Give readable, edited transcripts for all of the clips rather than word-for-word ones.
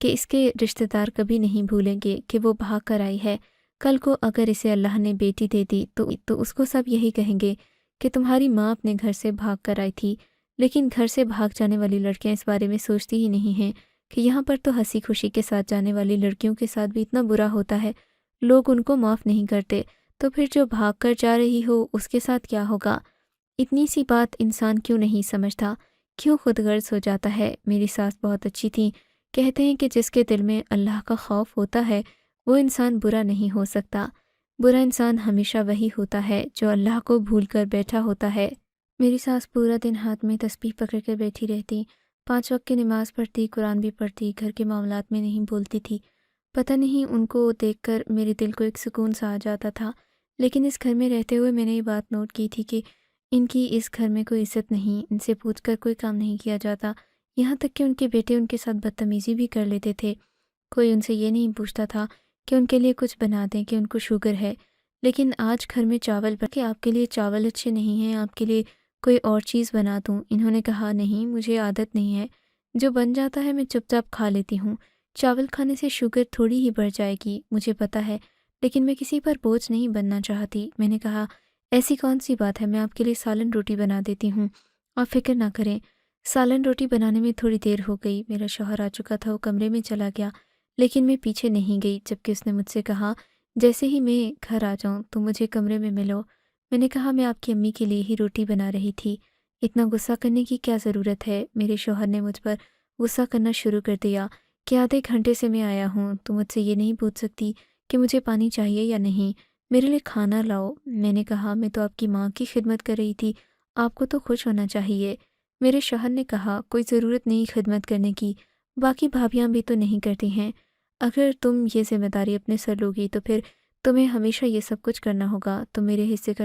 کہ اس کے رشتہ دار کبھی نہیں بھولیں گے کہ وہ بھاگ کر آئی ہے۔ کل کو اگر اسے اللہ نے بیٹی دے دی تو اس کو سب یہی کہیں گے کہ تمہاری ماں اپنے گھر سے بھاگ کر آئی تھی۔ لیکن گھر سے بھاگ جانے والی لڑکیاں اس بارے میں سوچتی ہی نہیں ہیں کہ یہاں پر تو ہنسی خوشی کے ساتھ جانے والی لڑکیوں کے ساتھ بھی اتنا برا ہوتا ہے، لوگ ان کو معاف نہیں کرتے، تو پھر جو بھاگ کر جا رہی ہو اس کے ساتھ کیا ہوگا؟ اتنی سی بات انسان کیوں نہیں سمجھتا، کیوں خود غرض ہو جاتا ہے؟ میری ساس بہت اچھی تھیں، کہتے ہیں کہ جس کے دل میں اللہ کا خوف ہوتا ہے وہ انسان برا نہیں ہو سکتا۔ برا انسان ہمیشہ وہی ہوتا ہے جو اللہ کو بھول کر بیٹھا ہوتا ہے۔ میری ساس پورا دن ہاتھ میں تسبیح پکڑ کر بیٹھی رہتی، 5 وقت کی نماز پڑھتی، قرآن بھی پڑھتی، گھر کے معاملات میں نہیں بولتی تھی۔ پتہ نہیں ان کو دیکھ کر میرے دل کو ایک سکون سا آ جاتا تھا، لیکن اس گھر میں رہتے ہوئے میں نے یہ بات نوٹ کی تھی کہ ان کی اس گھر میں کوئی عزت نہیں، ان سے پوچھ کر کوئی کام نہیں کیا جاتا، یہاں تک کہ ان کے بیٹے ان کے ساتھ بدتمیزی بھی کر لیتے تھے۔ کوئی ان سے یہ نہیں پوچھتا تھا کہ ان کے لیے کچھ بنا دیں کہ ان کو شوگر ہے، لیکن آج گھر میں چاول کہ آپ کے لیے چاول اچھے نہیں ہیں، آپ کے لیے کوئی اور چیز بنا دوں؟ انہوں نے کہا نہیں، مجھے عادت نہیں ہے، جو بن جاتا ہے میں چپ چاپ کھا لیتی ہوں، چاول کھانے سے شوگر تھوڑی ہی بڑھ جائے گی، مجھے پتہ ہے، لیکن میں کسی پر بوجھ نہیں بننا چاہتی۔ میں نے کہا ایسی کون سی بات ہے، میں آپ کے لیے سالن روٹی بنا دیتی ہوں، آپ فکر نہ کریں۔ سالن روٹی بنانے میں تھوڑی دیر ہو گئی، میرا شوہر آ چکا تھا، وہ کمرے میں چلا گیا، لیکن میں پیچھے نہیں گئی، جبکہ اس نے مجھ سے کہا جیسے ہی میں گھر آ جاؤں تو مجھے کمرے میں ملو۔ میں نے کہا میں آپ کی امی کے لیے ہی روٹی بنا رہی تھی، اتنا غصہ کرنے کی کیا ضرورت ہے؟ میرے شوہر نے مجھ پر غصہ کرنا شروع کر دیا کہ آدھے گھنٹے سے میں آیا ہوں، تو مجھ سے یہ نہیں پوچھ سکتی کہ مجھے پانی چاہیے یا نہیں، میرے لیے کھانا لاؤ۔ میں نے کہا میں تو آپ کی ماں کی خدمت کر رہی تھی، آپ کو تو خوش ہونا چاہیے۔ میرے شوہر نے کہا کوئی ضرورت نہیں خدمت کرنے کی، باقی بھابیاں بھی تو نہیں کرتی ہیں، اگر تم یہ ذمہ داری اپنے سر لوگی تو پھر تمہیں ہمیشہ یہ سب کچھ کرنا ہوگا، تو میرے حصے کا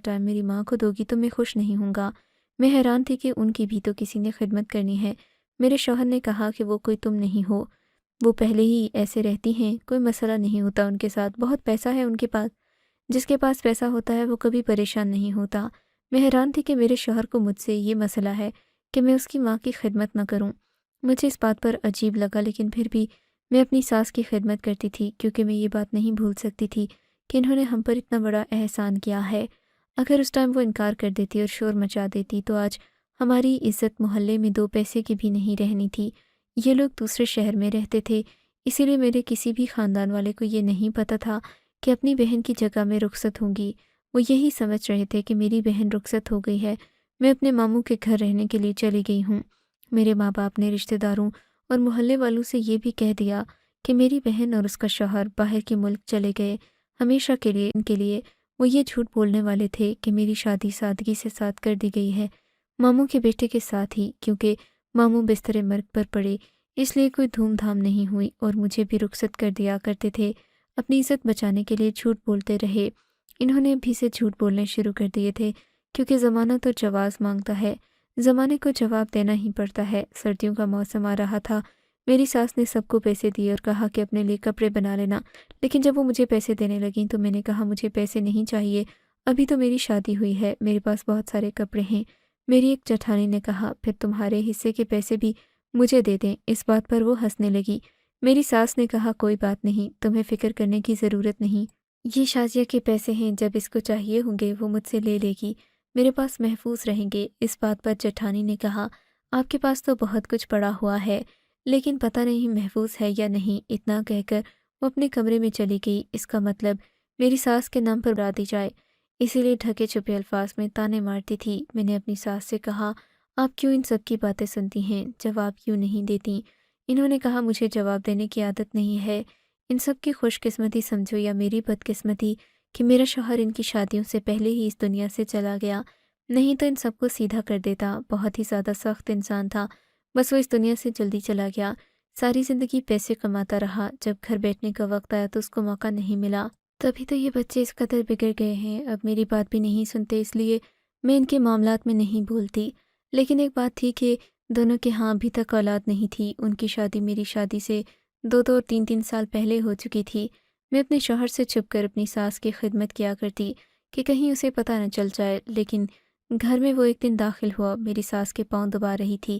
ٹائم میری ماں کو دوگی تو میں خوش نہیں ہوں گا۔ میں حیران تھی کہ ان کی بھی تو کسی نے خدمت کرنی ہے۔ میرے شوہر نے کہا کہ وہ کوئی تم نہیں ہو، وہ پہلے ہی ایسے رہتی ہیں، کوئی مسئلہ نہیں ہوتا ان کے ساتھ، بہت پیسہ ہے ان کے پاس، جس کے پاس پیسہ ہوتا ہے وہ کبھی پریشان نہیں ہوتا۔ میں حیران تھی کہ میرے شوہر کو مجھ سے یہ مسئلہ ہے کہ میں اس کی ماں کی خدمت نہ کروں۔ مجھے اس بات پر عجیب لگا، لیکن پھر بھی میں اپنی ساس کی خدمت کرتی تھی، کیونکہ میں یہ بات نہیں بھول سکتی تھی کہ انہوں نے ہم پر اتنا بڑا احسان کیا ہے۔ اگر اس ٹائم وہ انکار کر دیتی اور شور مچا دیتی تو آج ہماری عزت محلے میں 2 پیسے کی بھی نہیں رہنی تھی۔ یہ لوگ دوسرے شہر میں رہتے تھے، اسی لیے میرے کسی بھی خاندان والے کو یہ نہیں پتہ تھا کہ اپنی بہن کی جگہ میں رخصت ہوں گی۔ وہ یہی سمجھ رہے تھے کہ میری بہن رخصت ہو گئی ہے، میں اپنے ماموں کے گھر رہنے کے لیے چلی گئی ہوں۔ میرے ماں باپ نے رشتہ داروں اور محلے والوں سے یہ بھی کہہ دیا کہ میری بہن اور اس کا شوہر باہر کے ملک چلے گئے ہمیشہ کے لیے۔ ان کے لیے وہ یہ جھوٹ بولنے والے تھے کہ میری شادی سادگی سے ساتھ کر دی گئی ہے، ماموں کے بیٹے کے ساتھ ہی، کیونکہ ماموں بستر مرگ پر پڑے، اس لیے کوئی دھوم دھام نہیں ہوئی اور مجھے بھی رخصت کر دیا کرتے تھے۔ اپنی عزت بچانے کے لیے جھوٹ بولتے رہے۔ انہوں نے بھی سے جھوٹ بولنے شروع کر دیے تھے، کیونکہ زمانہ تو جواز مانگتا ہے، زمانے کو جواب دینا ہی پڑتا ہے۔ سردیوں کا موسم آ رہا تھا، میری ساس نے سب کو پیسے دیے اور کہا کہ اپنے لیے کپڑے بنا لینا، لیکن جب وہ مجھے پیسے دینے لگیں تو میں نے کہا مجھے پیسے نہیں چاہیے، ابھی تو میری شادی ہوئی ہے، میرے پاس بہت سارے کپڑے ہیں۔ میری ایک جٹھانی نے کہا پھر تمہارے حصے کے پیسے بھی مجھے دے دیں۔ اس بات پر وہ ہنسنے لگی۔ میری ساس نے کہا کوئی بات نہیں، تمہیں فکر کرنے کی ضرورت نہیں، یہ شازیہ کے پیسے ہیں، جب اس کو چاہیے ہوں گے وہ مجھ سے لے لے گی، میرے پاس محفوظ رہیں گے۔ اس بات پر جٹھانی نے کہا آپ کے پاس تو بہت کچھ پڑا ہوا ہے، لیکن پتہ نہیں محفوظ ہے یا نہیں۔ اتنا کہہ کر وہ اپنے کمرے میں چلی گئی۔ اس کا مطلب میری ساس کے نام پر بڑھا دی جائے، اسی لیے ڈھکے چھپے الفاظ میں تانے مارتی تھی۔ میں نے اپنی ساس سے کہا آپ کیوں ان سب کی باتیں سنتی ہیں، جواب کیوں نہیں دیتی؟ انہوں نے کہا مجھے جواب دینے کی عادت نہیں ہے، ان سب کی خوش قسمتی سمجھو یا میری بدقسمتی کہ میرا شوہر ان کی شادیوں سے پہلے ہی اس دنیا سے چلا گیا، نہیں تو ان سب کو سیدھا کر دیتا۔ بہت ہی زیادہ سخت انسان تھا، بس وہ اس دنیا سے جلدی چلا گیا۔ ساری زندگی پیسے کماتا رہا، جب گھر بیٹھنے کا وقت آیا تو اس کو موقع نہیں ملا، تبھی تو یہ بچے اس قدر بگڑ گئے ہیں۔ اب میری بات بھی نہیں سنتے، اس لیے میں ان کے معاملات میں نہیں بولتی۔ لیکن ایک بات تھی کہ دونوں کے ہاں ابھی تک اولاد نہیں تھی، ان کی شادی میری شادی سے 2 اور 3 سال پہلے ہو چکی تھی۔ میں اپنے شوہر سے چھپ کر اپنی ساس کی خدمت کیا کرتی کہ کہیں اسے پتہ نہ چل جائے، لیکن گھر میں وہ ایک دن داخل ہوا، میری ساس کے پاؤں دبا رہی تھی۔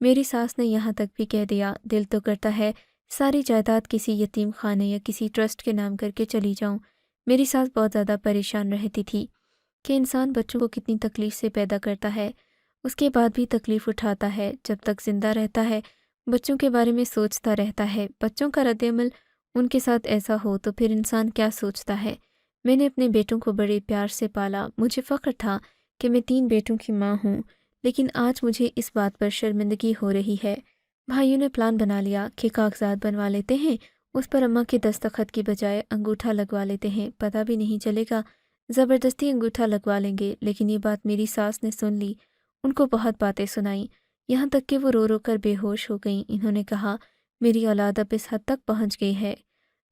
میری ساس نے یہاں تک بھی کہہ دیا دل تو کرتا ہے ساری جائیداد کسی یتیم خانے یا کسی ٹرسٹ کے نام کر کے چلی جاؤں۔ میری ساس بہت زیادہ پریشان رہتی تھی کہ انسان بچوں کو کتنی تکلیف سے پیدا کرتا ہے، اس کے بعد بھی تکلیف اٹھاتا ہے، جب تک زندہ رہتا ہے بچوں کے بارے میں سوچتا رہتا ہے۔ بچوں کا رد عمل ان کے ساتھ ایسا ہو تو پھر انسان کیا سوچتا ہے۔ میں نے اپنے بیٹوں کو بڑے پیار سے پالا، مجھے فخر تھا کہ میں 3 بیٹوں کی ماں ہوں، لیکن آج مجھے اس بات پر شرمندگی ہو رہی ہے۔ بھائیوں نے پلان بنا لیا کہ کاغذات بنوا لیتے ہیں، اس پر اماں کے دستخط کی بجائے انگوٹھا لگوا لیتے ہیں، پتہ بھی نہیں چلے گا، زبردستی انگوٹھا لگوا لیں گے۔ لیکن یہ بات میری ساس نے سن لی، ان کو بہت باتیں سنائیں، یہاں تک کہ وہ رو رو کر بے ہوش ہو گئیں۔ انہوں نے کہا میری اولاد اب اس حد تک پہنچ گئی ہے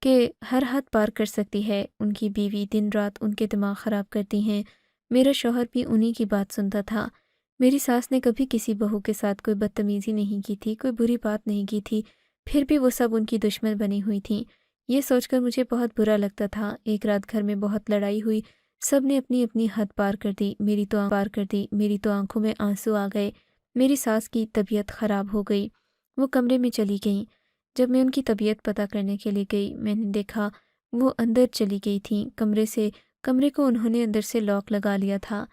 کہ ہر حد پار کر سکتی ہے، ان کی بیوی دن رات ان کے دماغ خراب کرتی ہیں۔ میرا شوہر بھی انہی کی بات سنتا تھا۔ میری ساس نے کبھی کسی بہو کے ساتھ کوئی بدتمیزی نہیں کی تھی، کوئی بری بات نہیں کی تھی، پھر بھی وہ سب ان کی دشمن بنی ہوئی تھیں۔ یہ سوچ کر مجھے بہت برا لگتا تھا۔ ایک رات گھر میں بہت لڑائی ہوئی، سب نے اپنی اپنی حد پار کر دی، میری تو آنکھوں میں آنسو آ گئے۔ میری ساس کی طبیعت خراب ہو گئی، وہ کمرے میں چلی گئیں۔ جب میں ان کی طبیعت پتہ کرنے کے لیے گئی، میں نے دیکھا وہ اندر چلی گئی تھیں کمرے کو انہوں نے اندر سے لاک لگا لیا تھا۔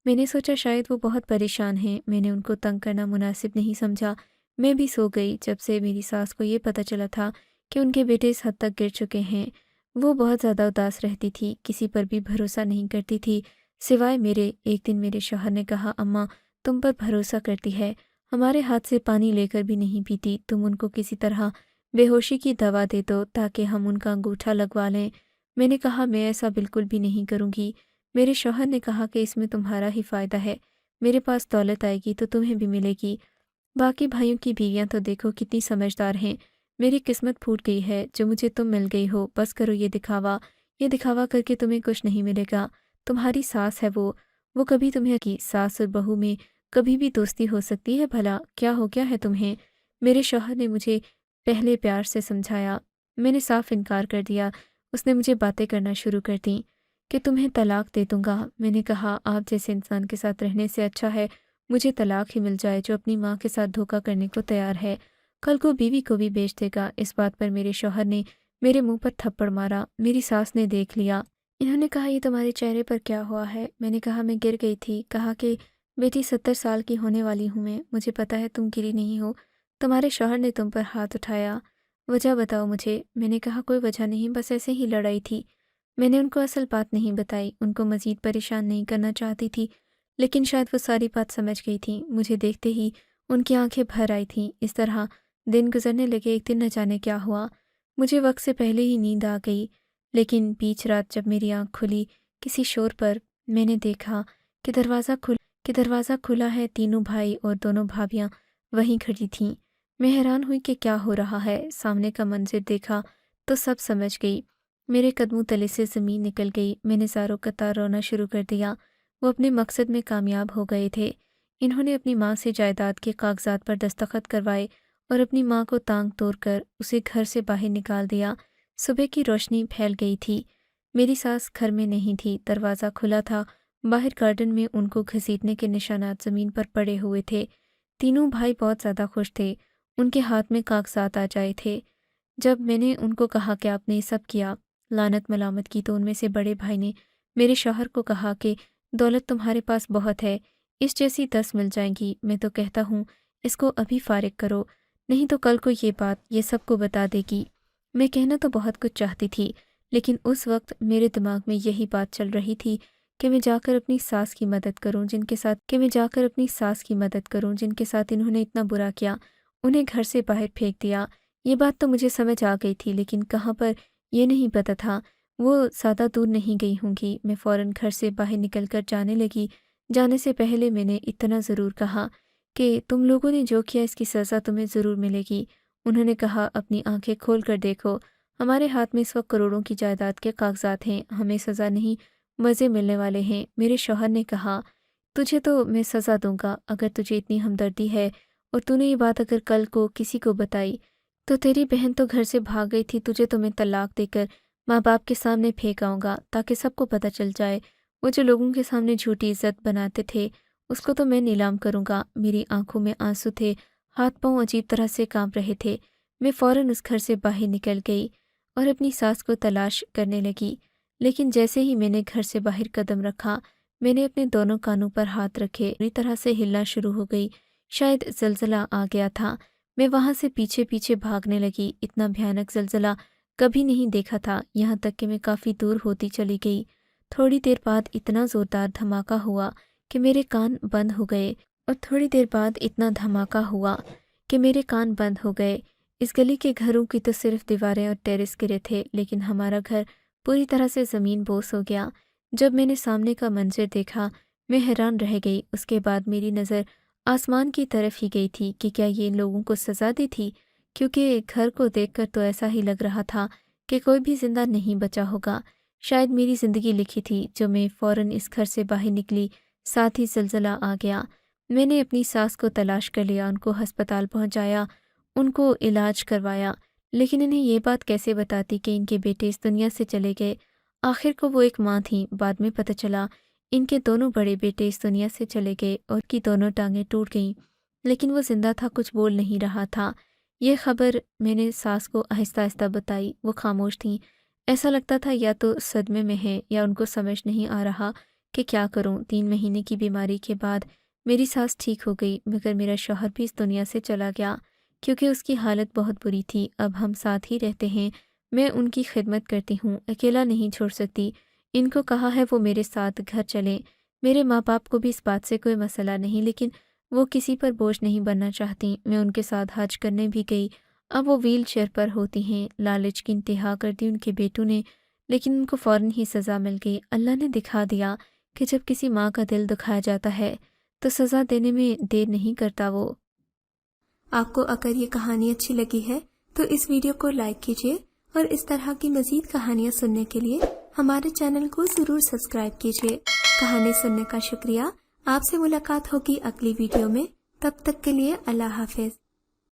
میں نے سوچا شاید وہ بہت پریشان ہیں، میں نے ان کو تنگ کرنا مناسب نہیں سمجھا، میں بھی سو گئی۔ جب سے میری ساس کو یہ پتہ چلا تھا کہ ان کے بیٹے اس حد تک گر چکے ہیں، وہ بہت زیادہ اداس رہتی تھی، کسی پر بھی بھروسہ نہیں کرتی تھی سوائے میرے۔ ایک دن میرے شوہر نے کہا اماں تم پر بھروسہ کرتی ہے، ہمارے ہاتھ سے پانی لے کر بھی نہیں پیتی، تم ان کو کسی طرح بے ہوشی کی دوا دے دو تاکہ ہم ان کا انگوٹھا لگوا لیں۔ میں نے کہا میں ایسا بالکل بھی نہیں کروں گی۔ میرے شوہر نے کہا کہ اس میں تمہارا ہی فائدہ ہے، میرے پاس دولت آئے گی تو تمہیں بھی ملے گی۔ باقی بھائیوں کی بیویاں تو دیکھو کتنی سمجھدار ہیں، میری قسمت پھوٹ گئی ہے جو مجھے تم مل گئی ہو۔ بس کرو یہ دکھاوا کر کے تمہیں کچھ نہیں ملے گا۔ تمہاری ساس ہے وہ کبھی تمہیں کی ساس اور بہو میں کبھی بھی دوستی ہو سکتی ہے بھلا؟ کیا ہو گیا ہے تمہیں؟ میرے شوہر نے مجھے پہلے پیار سے سمجھایا، میں نے صاف انکار کر دیا۔ اس نے مجھے باتیں کرنا شروع کر دیں کہ تمہیں طلاق دے دوں گا۔ میں نے کہا آپ جیسے انسان کے ساتھ رہنے سے اچھا ہے مجھے طلاق ہی مل جائے جو اپنی ماں کے ساتھ دھوکہ کرنے کو تیار ہے، کل کو بیوی کو بھی بیچ دے گا۔ اس بات پر میرے شوہر نے میرے منہ پر تھپڑ مارا۔ میری ساس نے دیکھ لیا، انہوں نے کہا یہ تمہارے چہرے پر کیا ہوا ہے؟ میں نے کہا میں گر گئی تھی۔ کہا کہ بیٹی 70 سال کی ہونے والی ہوں میں، مجھے پتا ہے تم گری نہیں ہو، تمہارے شوہر نے تم پر ہاتھ اٹھایا، وجہ بتاؤ مجھے۔ میں نے کہا کوئی وجہ نہیں، بس ایسے ہی لڑائی تھی۔ میں نے ان کو اصل بات نہیں بتائی، ان کو مزید پریشان نہیں کرنا چاہتی تھی، لیکن شاید وہ ساری بات سمجھ گئی تھیں۔ مجھے دیکھتے ہی ان کی آنکھیں بھر آئی تھیں۔ اس طرح دن گزرنے لگے۔ ایک دن نہ جانے کیا ہوا، مجھے وقت سے پہلے ہی نیند آ گئی، لیکن بیچ رات جب میری آنکھ کھلی کسی شور پر، میں نے دیکھا کہ دروازہ کھلا ہے، تینوں بھائی اور دونوں بھابیاں وہیں کھڑی تھیں۔ میں حیران ہوئی کہ کیا ہو رہا ہے، سامنے کا منظر دیکھا تو سب سمجھ گئی۔ میرے قدموں تلے سے زمین نکل گئی، میں نے زاروں قطار رونا شروع کر دیا۔ وہ اپنے مقصد میں کامیاب ہو گئے تھے، انہوں نے اپنی ماں سے جائیداد کے کاغذات پر دستخط کروائے اور اپنی ماں کو ٹانگ توڑ کر اسے گھر سے باہر نکال دیا۔ صبح کی روشنی پھیل گئی تھی، میری ساس گھر میں نہیں تھی، دروازہ کھلا تھا، باہر گارڈن میں ان کو گھسیٹنے کے نشانات زمین پر پڑے ہوئے تھے۔ تینوں بھائی بہت زیادہ خوش تھے، ان کے ہاتھ میں کاغذات آ جائے تھے۔ جب میں نے ان کو کہا کہ آپ نے یہ سب کیا، لعنت ملامت کی، تو ان میں سے بڑے بھائی نے میرے شوہر کو کہا کہ دولت تمہارے پاس بہت ہے، اس جیسی 10 مل جائیں گی، میں تو کہتا ہوں اس کو ابھی فارغ کرو، نہیں تو کل کو یہ سب کو بتا دے گی۔ میں کہنا تو بہت کچھ چاہتی تھی، لیکن اس وقت میرے دماغ میں یہی بات چل رہی تھی کہ میں جا کر اپنی ساس کی مدد کروں جن کے ساتھ انہوں نے اتنا برا کیا، انہیں گھر سے باہر پھینک دیا۔ یہ بات تو مجھے سمجھ آ گئی تھی، لیکن کہاں پر یہ نہیں پتہ تھا، وہ زیادہ دور نہیں گئی ہوں گی۔ میں فوراً گھر سے باہر نکل کر جانے لگی۔ جانے سے پہلے میں نے اتنا ضرور کہا کہ تم لوگوں نے جو کیا اس کی سزا تمہیں ضرور ملے گی۔ انہوں نے کہا اپنی آنکھیں کھول کر دیکھو، ہمارے ہاتھ میں اس وقت کروڑوں کی جائیداد کے کاغذات ہیں، ہمیں سزا نہیں مزے ملنے والے ہیں۔ میرے شوہر نے کہا تجھے تو میں سزا دوں گا، اگر تجھے اتنی ہمدردی ہے اور تو نے یہ بات اگر کل کو کسی کو بتائی تو تیری بہن تو گھر سے بھاگ گئی تھی، تجھے تو میں طلاق دے کر ماں باپ کے سامنے پھینک آؤں گا تاکہ سب کو پتہ چل جائے، وہ جو لوگوں کے سامنے جھوٹی عزت بناتے تھے اس کو تو میں نیلام کروں گا۔ میری آنکھوں میں آنسو تھے، ہاتھ پاؤں عجیب طرح سے کانپ رہے تھے۔ میں فوراً اس گھر سے باہر نکل گئی اور اپنی ساس کو تلاش کرنے لگی، لیکن جیسے ہی میں نے گھر سے باہر قدم رکھا، میں نے اپنے دونوں کانوں پر ہاتھ رکھے، پوری طرح سے ہلنا شروع ہو گئی۔ شاید زلزلہ آ گیا تھا۔ میں وہاں سے پیچھے پیچھے بھاگنے لگی۔ اتنا بھیانک زلزلہ کبھی نہیں دیکھا تھا، یہاں تک کہ میں کافی دور ہوتی چلی گئی۔ تھوڑی دیر بعد اتنا زوردار دھماکہ ہوا کہ میرے کان بند ہو گئے، اور تھوڑی دیر بعد اتنا دھماکہ ہوا کہ میرے کان بند ہو گئے۔ اس گلی کے گھروں کی تو صرف دیواریں اور ٹیرس گرے تھے، لیکن ہمارا گھر پوری طرح سے زمین بوس ہو گیا۔ جب میں نے سامنے کا منظر دیکھا، میں حیران رہ گئی۔ اس کے بعد میری نظر آسمان کی طرف ہی گئی تھی کہ کیا یہ ان لوگوں کو سزا دی تھی، کیونکہ گھر کو دیکھ کر تو ایسا ہی لگ رہا تھا کہ کوئی بھی زندہ نہیں بچا ہوگا۔ شاید میری زندگی لکھی تھی۔ جو میں فوراً اس گھر سے باہر نکلی، ساتھ ہی زلزلہ آ گیا۔ میں نے اپنی ساس کو تلاش کر لیا، ان کو ہسپتال پہنچایا، ان کو علاج کروایا، لیکن انہیں یہ بات کیسے بتاتی کہ ان کے بیٹے اس دنیا سے چلے گئے۔ آخر کو وہ ایک ماں تھیں۔ بعد میں پتہ چلا ان کے دونوں بڑے بیٹے اس دنیا سے چلے گئے اور کی دونوں ٹانگیں ٹوٹ گئیں، لیکن وہ زندہ تھا، کچھ بول نہیں رہا تھا۔ یہ خبر میں نے ساس کو آہستہ آہستہ بتائی۔ وہ خاموش تھیں۔ ایسا لگتا تھا یا تو صدمے میں ہیں یا ان کو سمجھ نہیں آ رہا کہ کیا کروں۔ 3 مہینے کی بیماری کے بعد میری ساس ٹھیک ہو گئی، مگر میرا شوہر بھی اس دنیا سے چلا گیا کیونکہ اس کی حالت بہت بری تھی۔ اب ہم ساتھ ہی رہتے ہیں، میں ان کی خدمت کرتی ہوں، اکیلا نہیں چھوڑ سکتی۔ ان کو کہا ہے وہ میرے ساتھ گھر چلیں۔ میرے ماں باپ کو بھی اس بات سے کوئی مسئلہ نہیں، لیکن وہ کسی پر بوجھ نہیں بننا چاہتی۔ میں ان کے ساتھ حج کرنے بھی گئی۔ اب وہ ویل چیئر پر ہوتی ہیں۔ لالچ کی انتہا کر دی ان کے بیٹوں نے، لیکن ان کو فوراً ہی سزا مل گئی۔ اللہ نے دکھا دیا کہ جب کسی ماں کا دل دکھایا جاتا ہے تو سزا دینے میں دیر نہیں کرتا وہ۔ آپ کو اگر یہ کہانی اچھی لگی ہے تو اس ویڈیو کو لائک کیجیے، اور اس طرح کی مزید کہانیاں سننے کے لیے ہمارے چینل کو ضرور سبسکرائب کیجیے۔ کہانی سننے کا شکریہ۔ آپ سے ملاقات ہوگی اگلی ویڈیو میں۔ تب تک کے لیے اللہ حافظ۔